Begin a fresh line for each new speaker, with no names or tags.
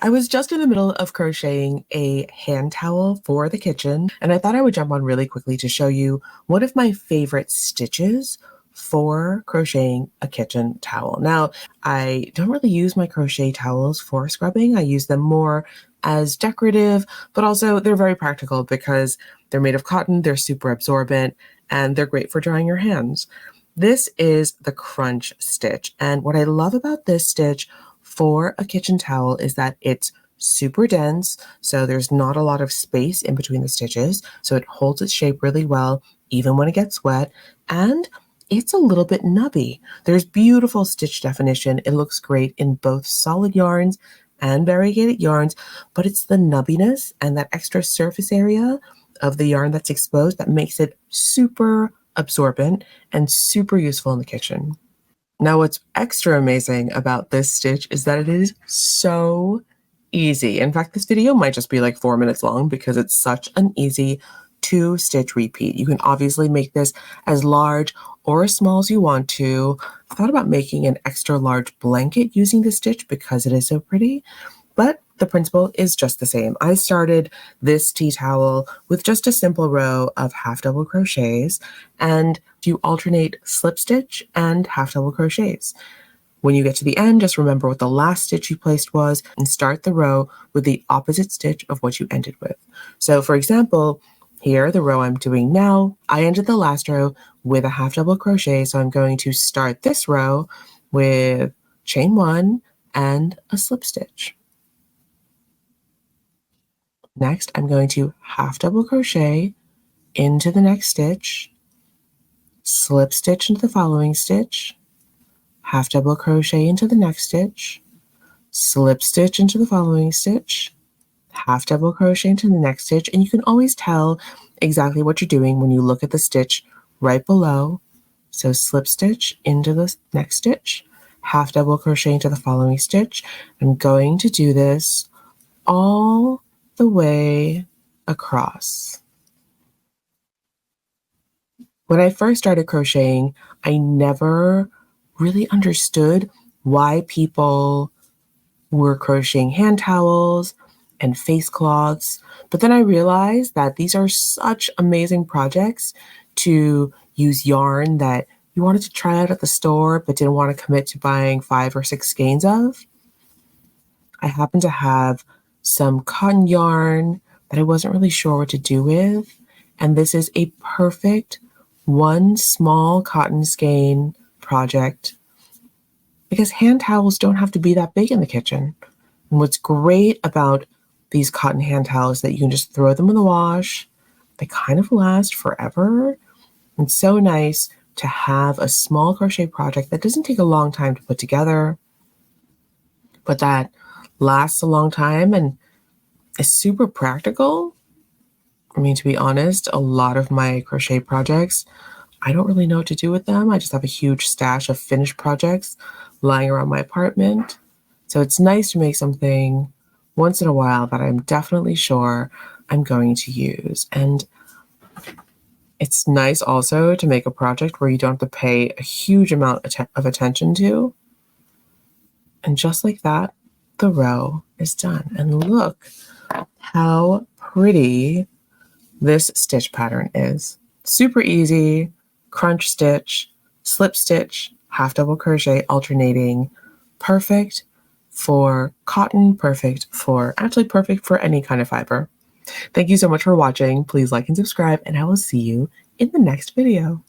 I was just in the middle of crocheting a hand towel for the kitchen, and I thought I would jump on really quickly to show you one of my favorite stitches for crocheting a kitchen towel. Now, I don't really use my crochet towels for scrubbing. I use them more as decorative, but also they're very practical because they're made of cotton, they're super absorbent, and they're great for drying your hands. This is the crunch stitch, and what I love about this stitch for a kitchen towel is that it's super dense, so there's not a lot of space in between the stitches, so it holds its shape really well even when it gets wet, and it's a little bit nubby. There's beautiful stitch definition. It looks great in both solid yarns and variegated yarns, but it's the nubbiness and that extra surface area of the yarn that's exposed that makes it super absorbent and super useful in the kitchen. Now, what's extra amazing about this stitch is that it is so easy. In fact, this video might just be like 4 minutes long because it's such an easy 2-stitch repeat. You can obviously make this as large or as small as you want to. I thought about making an extra large blanket using this stitch because it is so pretty, but the principle is just the same. I started this tea towel with just a simple row of half double crochets, and you alternate slip stitch and half double crochets. When you get to the end, just remember what the last stitch you placed was and start the row with the opposite stitch of what you ended with. So for example, here, the row I'm doing now, I ended the last row with a half double crochet, so I'm going to start this row with chain 1 and a slip stitch. Next, I'm going to half double crochet into the next stitch, slip stitch into the following stitch, half double crochet into the next stitch, slip stitch into the following stitch, half double crochet into the next stitch, and you can always tell exactly what you're doing when you look at the stitch right below. So slip stitch into the next stitch, half double crochet into the following stitch. I'm going to do this all the way across. When I first started crocheting, I never really understood why people were crocheting hand towels and face cloths, but then I realized that these are such amazing projects to use yarn that you wanted to try out at the store but didn't want to commit to buying 5 or 6 skeins of. I happen to have some cotton yarn that I wasn't really sure what to do with, and this is a perfect one small cotton skein project because hand towels don't have to be that big in the kitchen. And what's great about these cotton hand towels is that you can just throw them in the wash. They kind of last forever. It's so nice to have a small crochet project that doesn't take a long time to put together, but that lasts a long time and is super practical. I mean, to be honest, a lot of my crochet projects, I don't really know what to do with them. I just have a huge stash of finished projects lying around my apartment. So it's nice to make something once in a while that I'm definitely sure I'm going to use. And it's nice also to make a project where you don't have to pay a huge amount of attention to. And just like that, the row is done. And look how pretty this stitch pattern is. Super easy, crunch stitch, slip stitch, half double crochet alternating, perfect for cotton, perfect for any kind of fiber. Thank you so much for watching. Please like and subscribe, and I will see you in the next video.